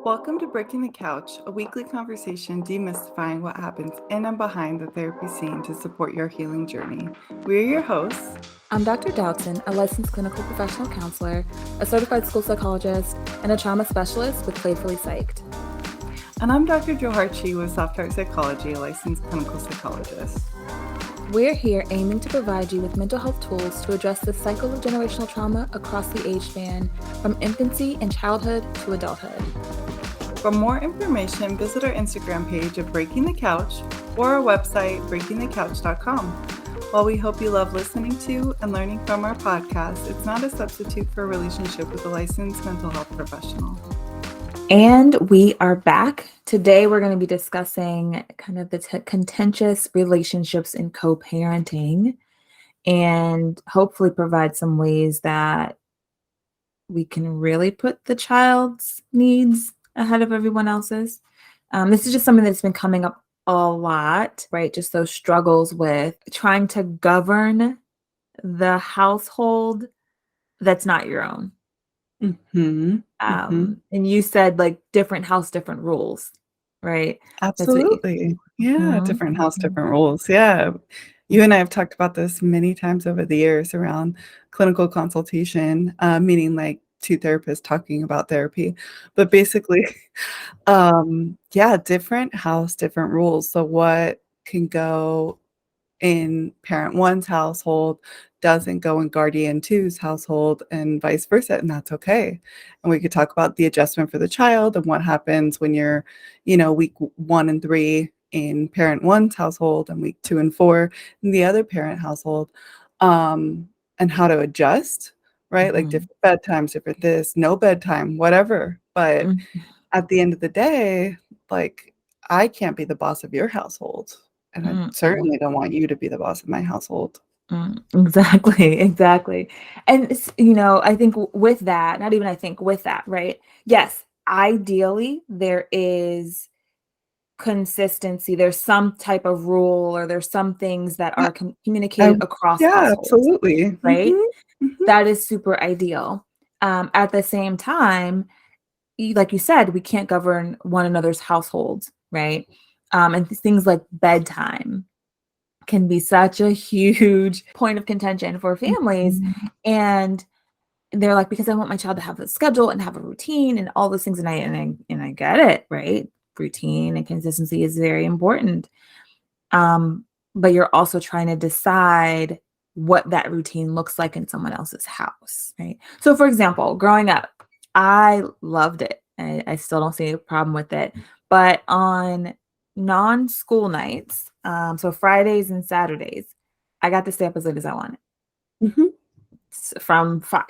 Welcome to Breaking the Couch, a weekly conversation demystifying what happens in and behind the therapy scene to support your healing journey. We're your hosts. I'm Dr. Dowtin, a licensed clinical professional counselor, a certified school psychologist, and a trauma specialist with Playfully Psyched. And I'm Dr. Joharchi with Soft Art Psychology, a licensed clinical psychologist. We're here aiming to provide you with mental health tools to address the cycle of generational trauma across the age span, from infancy and childhood to adulthood. For more information, visit our Instagram page at Breaking the Couch or our website, breakingthecouch.com. While we hope you love listening to and learning from our podcast, it's not a substitute for a relationship with a licensed mental health professional. And we are back. Today, we're going to be discussing kind of the contentious relationships in co-parenting and hopefully provide some ways that we can really put the child's needs ahead of everyone else's. This is just something that's been coming up a lot, right? Just those struggles with trying to govern the household that's not your own. And you said like different house, different rules, right? Absolutely. Different house, different rules. Yeah. You and I have talked about this many times over the years around clinical consultation, meaning like two therapists talking about therapy. But basically, different house, different rules. So what can go in parent one's household doesn't go in guardian two's household and vice versa, and that's okay. And we could talk about the adjustment for the child and what happens when you're, week 1 and 3 in parent one's household and week 2 and 4 in the other parent household, and how to adjust, right? Like different bedtimes, different this, no bedtime, whatever. But at the end of the day, like, I can't be the boss of your household. And I certainly don't want you to be the boss of my household. Exactly. And, I think with that, right? Yes, ideally, there is consistency. There's some type of rule or there's some things that are communicated across households. Absolutely. Right? That is super ideal. At the same time, like you said, we can't govern one another's households, right? And things like bedtime can be such a huge point of contention for families. And they're like, because I want my child to have a schedule and have a routine and all those things. And I get it, right? Routine and consistency is very important. But you're also trying to decide what that routine looks like in someone else's house, right? So for example, growing up, I loved it. I still don't see a problem with it. But on non-school nights, so Fridays and Saturdays, I got to stay up as late as I wanted. From 4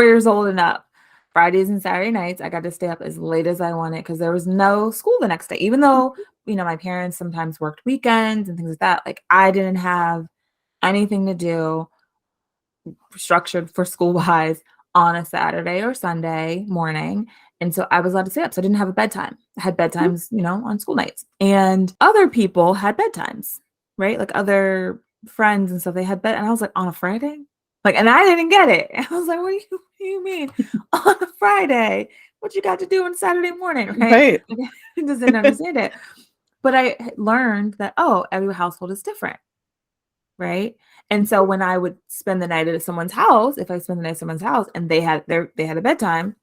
years old and up, Fridays and Saturday nights, I got to stay up as late as I wanted because there was no school the next day. Even though, my parents sometimes worked weekends and things like that, like I didn't have anything to do structured for school-wise on a Saturday or Sunday morning. And so I was allowed to stay up. So I didn't have a bedtime. I had bedtimes, on school nights. And other people had bedtimes, right? Like other friends and stuff, they had bed. And I was like, on a Friday? Like, and I didn't get it. I was like, what do you mean on a Friday? What you got to do on Saturday morning, right? I just didn't understand it. But I learned that, every household is different, right? And so when I would spend the night at someone's house, if I spend the night at someone's house and they had a bedtime,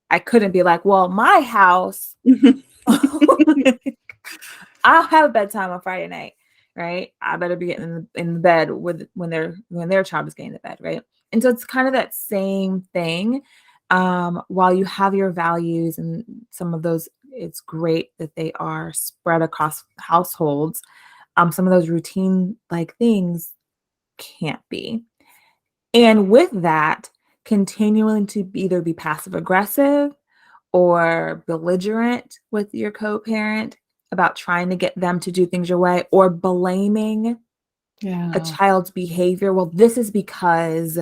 I couldn't be like, well, my house, I'll have a bedtime on Friday night, right? I better be getting in the bed when their child is getting to bed, right? And so it's kind of that same thing. While you have your values and some of those, it's great that they are spread across households. Some of those routine like things can't be. And with that, continuing to either be passive aggressive or belligerent with your co-parent about trying to get them to do things your way or blaming a child's behavior. Well, this is because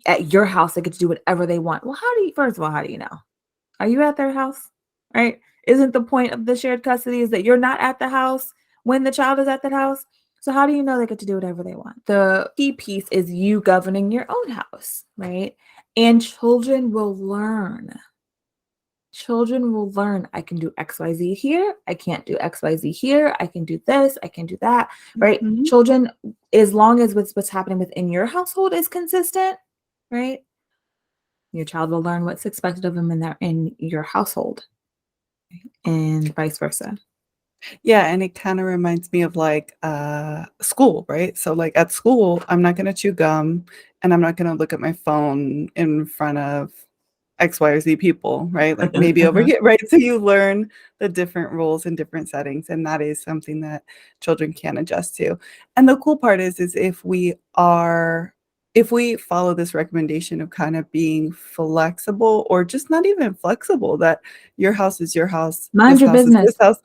at your house, they get to do whatever they want. Well, first of all, how do you know? Are you at their house? Right? Isn't the point of the shared custody is that you're not at the house when the child is at the house? So how do you know they get to do whatever they want? The key piece is you governing your own house, right? And children will learn children will learn, I can do XYZ here, I can't do XYZ here, I can do this, I can do that, right? Mhm. Children, as long as what's happening within your household is consistent, right? Your child will learn what's expected of them in your household, and vice versa. Yeah, and it kinda reminds me of, like, school, right? So, like, at school, I'm not gonna chew gum, and I'm not gonna look at my phone in front of X, Y, or Z people, right? Like, maybe over here, right? So you learn the different rules in different settings, and that is something that children can adjust to. And the cool part is if we follow this recommendation of kind of being flexible or just not even flexible, that your house is your house, Mind this your house is this business. house.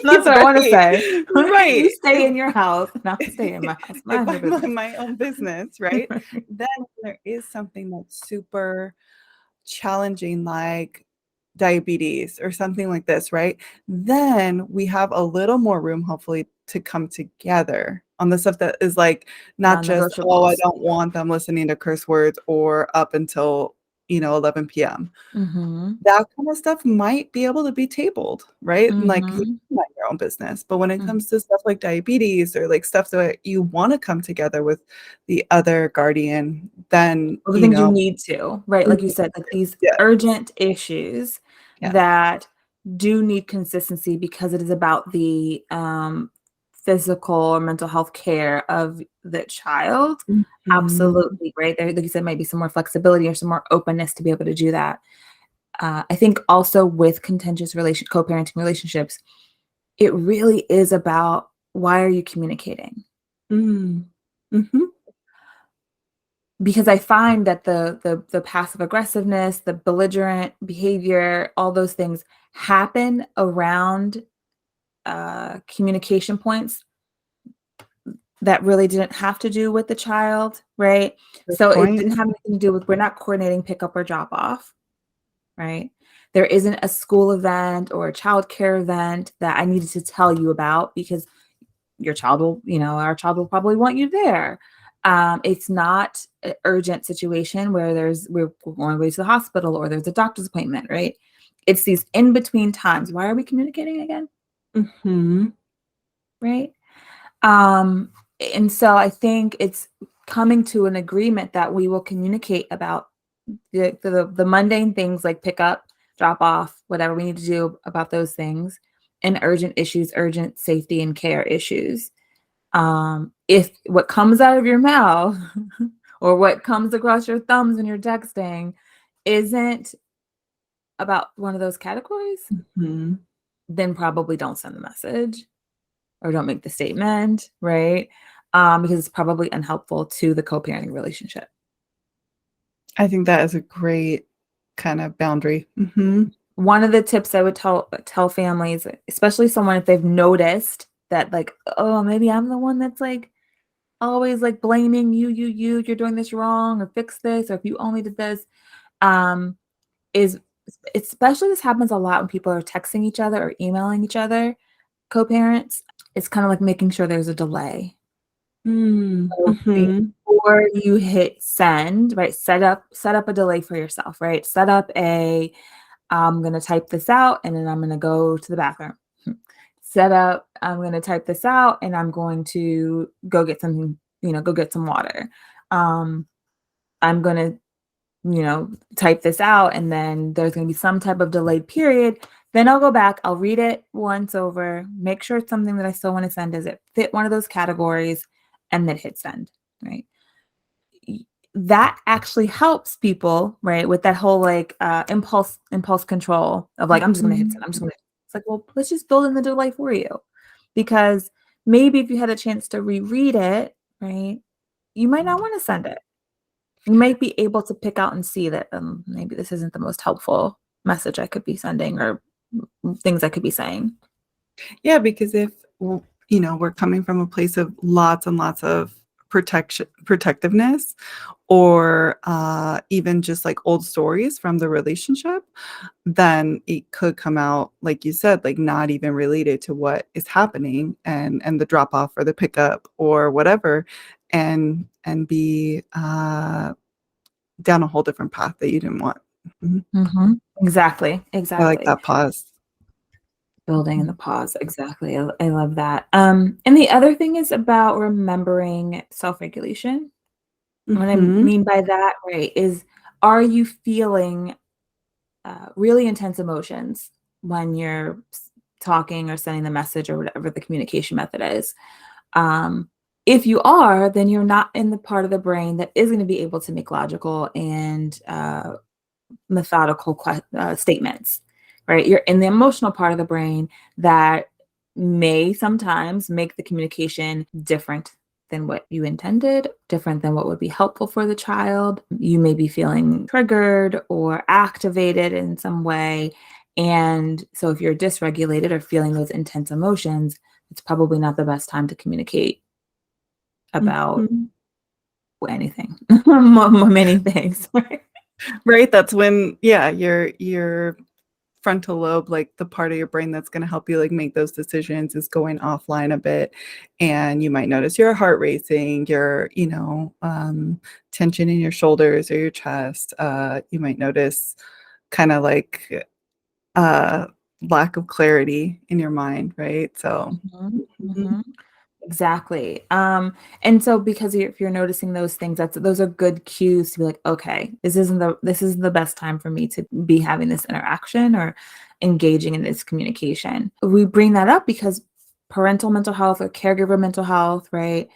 That's what I want to Right, say. You right. stay in your house, and I'll stay in my house. If Mind your I'm on business. my own business, right? Then there is something that's super challenging, like diabetes or something like this, right? Then we have a little more room, hopefully, to come together on the stuff that is like not just, oh, I Non-negotiables. don't want them listening to curse words or up until 11 p.m. Mm-hmm. That kind of stuff might be able to be tabled, right? And like you Mm-hmm. mind your own business. But when it Mm-hmm. comes to stuff like diabetes or like stuff that you want to come together with the other guardian, then, All the things you need to, right? you Like you need said, like to. these Yes. urgent issues Yes. that do need consistency because it is about the physical or mental health care of the child. Mhm. Absolutely, right? There, like you said, might be some more flexibility or some more openness to be able to do that. I think also with contentious co-parenting relationships, it really is about, why are you communicating? Mm. Mhm. Because I find that the passive aggressiveness, the belligerent behavior, all those things happen around communication points that really didn't have to do with the child, right? Good So it point. didn't have anything to do with, we're not coordinating pickup or drop off, right? There isn't a school event or a childcare event that I needed to tell you about because your child will, our child will probably want you there. It's not an urgent situation where we're going away to the hospital or there's a doctor's appointment, right? It's these in between times. Why are we communicating again? Mhm. Right. Um, and so I think it's coming to an agreement that we will communicate about the mundane things like pick up, drop off, whatever we need to do about those things, and urgent issues, urgent safety and care issues. If what comes out of your mouth or what comes across your thumbs when you're texting isn't about one of those categories, Mhm. then probably don't send the message or don't make the statement, right? Because it's probably unhelpful to the co-parenting relationship. I think that is a great kind of boundary. Mhm. One of the tips I would tell families, especially someone if they've noticed that, like, oh, maybe I'm the one that's like always like blaming you're doing this wrong, or fix this, or if you only did this, um, is especially this happens a lot when people are texting each other or emailing each other, co-parents. It's kind of like making sure there's a delay. Mm. So Mhm. before you hit send, right, set up a delay for yourself, right? Set up a, I'm gonna type this out and then I'm gonna go to the bathroom. Set up, I'm gonna type this out and I'm going to go get something, go get some water. Um, I'm gonna, type this out and then there's gonna be some type of delayed period. Then I'll go back, I'll read it once over, make sure it's something that I still want to send. Does it fit one of those categories? And then hit send, right? That actually helps people, right, with that whole like impulse control of like, I'm just gonna hit Mhm. send. I'm just gonna, it's like, well, let's just build in the delay for you. Because maybe if you had a chance to reread it, right, you might not want to send it. You might be able to pick out and see that maybe this isn't the most helpful message I could be sending, or things I could be saying. Yeah, because if we're coming from a place of lots and lots of protectiveness, or even just like old stories from the relationship, then it could come out, like you said, like not even related to what is happening, and the drop off or the pickup or whatever, and be down a whole different path that you didn't want. Mhm. Mm-hmm. Exactly. I like Exactly. that pause. Building in the pause. Exactly. I love that. And the other thing is about remembering self-regulation. What I Mhm. mean by that, right, is are you feeling really intense emotions when you're talking or sending the message or whatever the communication method is? Um, if you are, then you're not in the part of the brain that is going to be able to make logical and methodical statements, right? You're in the emotional part of the brain that may sometimes make the communication different than what you intended, different than what would be helpful for the child. You may be feeling triggered or activated in some way. And so, if you're dysregulated or feeling those intense emotions, it's probably not the best time to communicate about Mhm. anything, many things. Right, that's when, yeah, your frontal lobe, like the part of your brain that's going to help you like make those decisions, is going offline a bit, and you might notice your heart racing, your tension in your shoulders or your chest. You might notice kind of like uh lack of clarity in your mind, right? So Mhm, mhm, mhm. Exactly. And so because if you're noticing those things, those are good cues to be like, okay, this isn't the best time for me to be having this interaction or engaging in this communication. We bring that up because parental mental health or caregiver mental health, right,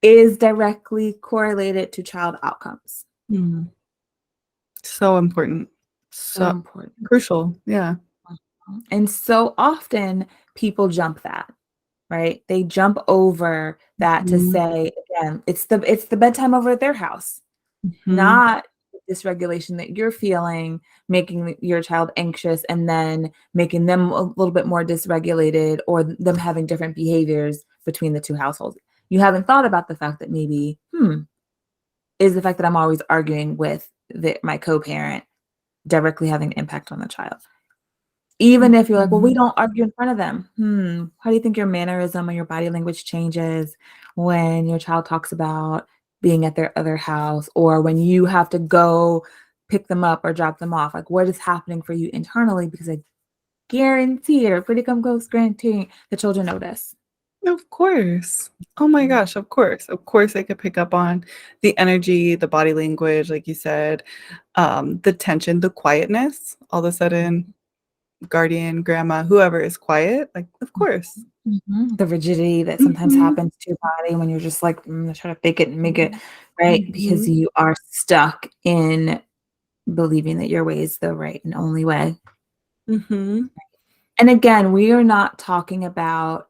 is directly correlated to child outcomes. mm, so important, So so important. crucial, yeah. And so often people jump that, right? They jump over that to Mhm, say, again, it's the bedtime over at their house, mhm, not dysregulation that you're feeling, making your child anxious and then making them a little bit more dysregulated or them having different behaviors between the two households. You haven't thought about the fact that maybe, is the fact that I'm always arguing with my co-parent directly having an impact on the child? Even if you're like, "Well, we mhm. don't argue in front of them." How do you think your mannerism or your body language changes when your child talks about being at their other house or when you have to go pick them up or drop them off? Like, what is happening for you internally? Because I guarantee it, or pretty come close guaranteeing the children notice. Of course. Oh my Mhm, gosh, of course. Of course, I could pick up on the energy, the body language, like you said, the tension, the quietness. All of a sudden, guardian, grandma, whoever is quiet, like, of course. mhm. The rigidity that sometimes Mhm. happens to your body when you're just like, try to fake it and make it right because Mhm. you are stuck in believing that your way is the right and only way. Mhm. And again, we are not talking about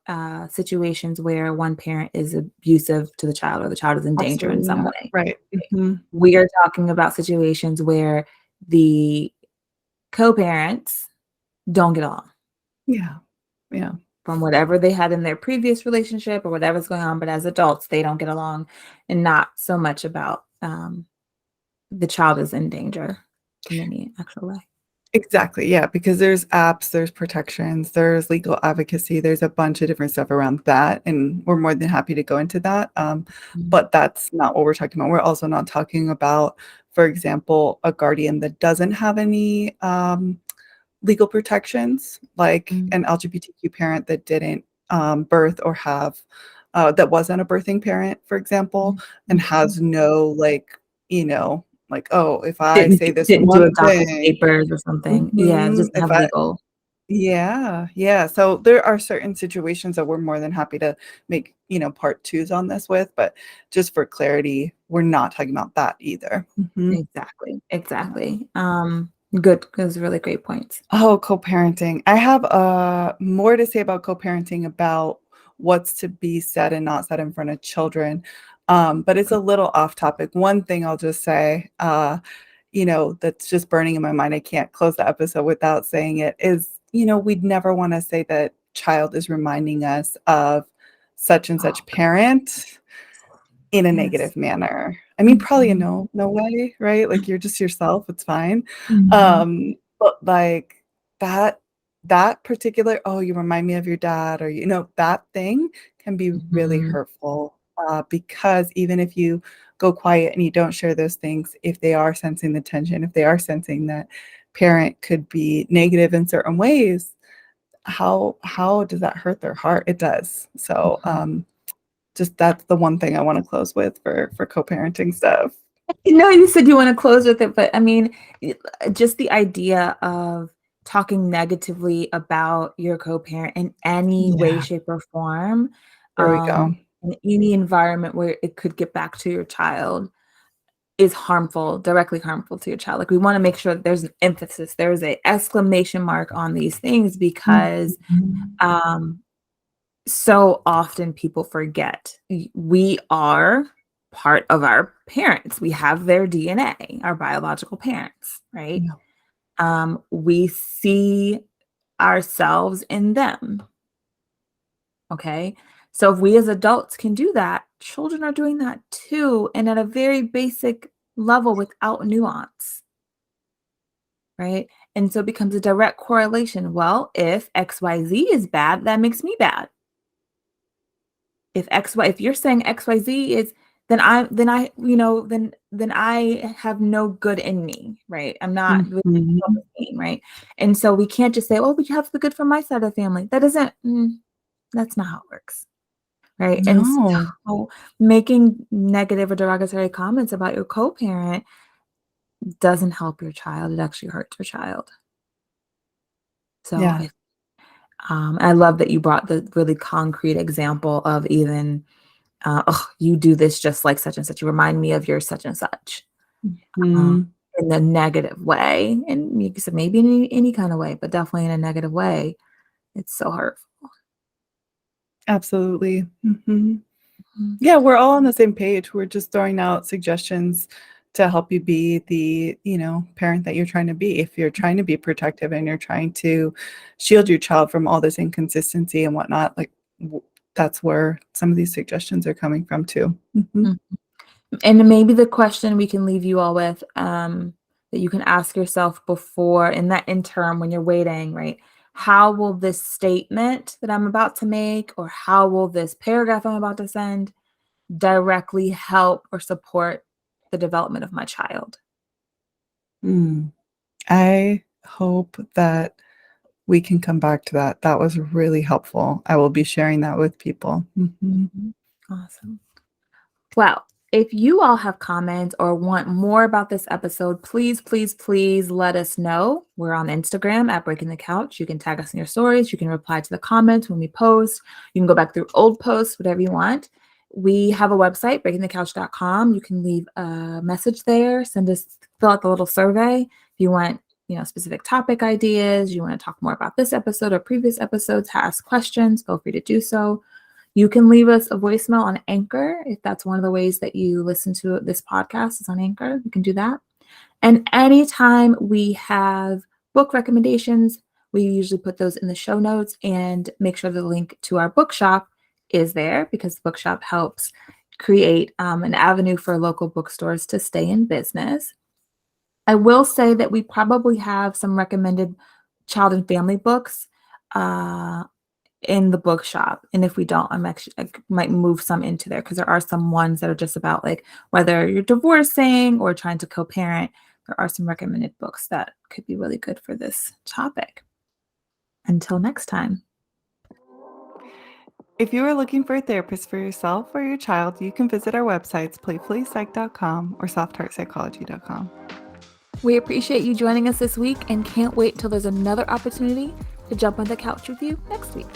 situations where one parent is abusive to the child or the child is in danger in Absolutely some not. way. Right. Mhm. We are talking about situations where the co-parents don't get along Yeah. Yeah. from whatever they had in their previous relationship or whatever's going on, but as adults, they don't get along, and not so much about the child is in danger in any actual way. Exactly, yeah, because there's apps, there's protections, there's legal advocacy, there's a bunch of different stuff around that, and we're more than happy to go into that, Mhm. but that's not what we're talking about. We're also not talking about, for example, a guardian that doesn't have any, legal protections, like Mhm. an LGBTQ parent that didn't, birth or have that wasn't a birthing parent, for example, and Mhm. has no, like, like, "Oh, if I Didn't say this didn't do one adoptive thing." papers or something. Yeah, Mhm. just If have I legal. Yeah, yeah. So there are certain situations that we're more than happy to make, part 2s on this with, but just for clarity, we're not talking about that either. Mhm. Exactly, Yeah. exactly. Good, those really great points. Oh, co-parenting. I have, more to say about co-parenting, about what's to be said and not said in front of children, but it's a little off topic. One thing I'll just say, that's just burning in my mind, I can't close the episode without saying it, is, we'd never wanna say that child is reminding us of such and Oh, such parent in a yes. negative manner. I mean, probably in Mhm, no way, right? Like, you're just yourself, it's fine. mhm, But, like, that that particular, "Oh, you remind me of your dad," or, that thing can be really mhm. hurtful, because even if you go quiet and you don't share those things, if they are sensing the tension, if they are sensing that parent could be negative in certain ways, how does that hurt their heart? It does. So just that's the one thing I want to close with for co-parenting stuff. You said you want to close with it, but I mean, just the idea of talking negatively about your co-parent in any way, Yeah, shape, or form, there we go. in any environment where it could get back to your child is harmful, directly harmful to your child. Like, we want to make sure that there's an emphasis, there's a exclamation mark on these things, because Mhm. so often people forget we are part of our parents. We have their DNA, our biological parents, right? Yeah. We see ourselves in them. Okay. So if we as adults can do that, children are doing that too, and at a very basic level without nuance, right? And so it becomes a direct correlation. Well, if XYZ is bad, that makes me bad. If you're saying XYZ is, then I have no good in me, right? I'm not really Mhm. self-esteem, right? And so we can't just say, oh, we have the good from my side of the family. That's not how it works, right? And No. so making negative or derogatory comments about your co-parent doesn't help your child. It actually hurts your child. So Yeah. I love that you brought the really concrete example of even, oh, you do this just like such and such. You remind me of your such and such, um, Mhm. in the negative way. And you said maybe in any kind of way, but definitely in a negative way. It's so hurtful. Absolutely. Mhm. Mhm. Yeah, we're all on the same page. We're just throwing out suggestions to help you be the, parent that you're trying to be. If you're trying to be protective and you're trying to shield your child from all this inconsistency and whatnot, like that's where some of these suggestions are coming from too. Mhm. Mhm. And maybe the question we can leave you all with, that you can ask yourself before in that interim when you're waiting, right? How will this statement that I'm about to make, or how will this paragraph I'm about to send directly help or support the development of my child? Mm. I hope that we can come back to that. That was really helpful. I will be sharing that with people. Mhm. Mhm. Awesome. Well, if you all have comments or want more about this episode, please, please, please let us know. We're on Instagram at Breaking the Couch. You can tag us in your stories. You can reply to the comments when we post. You can go back through old posts, whatever you want. We have a website, breakingthecouch.com. You can leave a message there, fill out the little survey. If you want, specific topic ideas, you want to talk more about this episode or previous episodes, ask questions, feel free to do so. You can leave us a voicemail on Anchor if that's one of the ways that you listen to this podcast is on Anchor. You can do that. And anytime we have book recommendations, we usually put those in the show notes and make sure the link to our bookshop is there, because the bookshop helps create an avenue for local bookstores to stay in business. I will say that we probably have some recommended child and family books in the bookshop. And if we don't, I might move some into there, because there are some ones that are just about, like, whether you're divorcing or trying to co-parent. There are some recommended books that could be really good for this topic. Until next time. If you are looking for a therapist for yourself or your child, you can visit our websites, playfullypsych.com or softheartpsychology.com. We appreciate you joining us this week and can't wait till there's another opportunity to jump on the couch with you next week.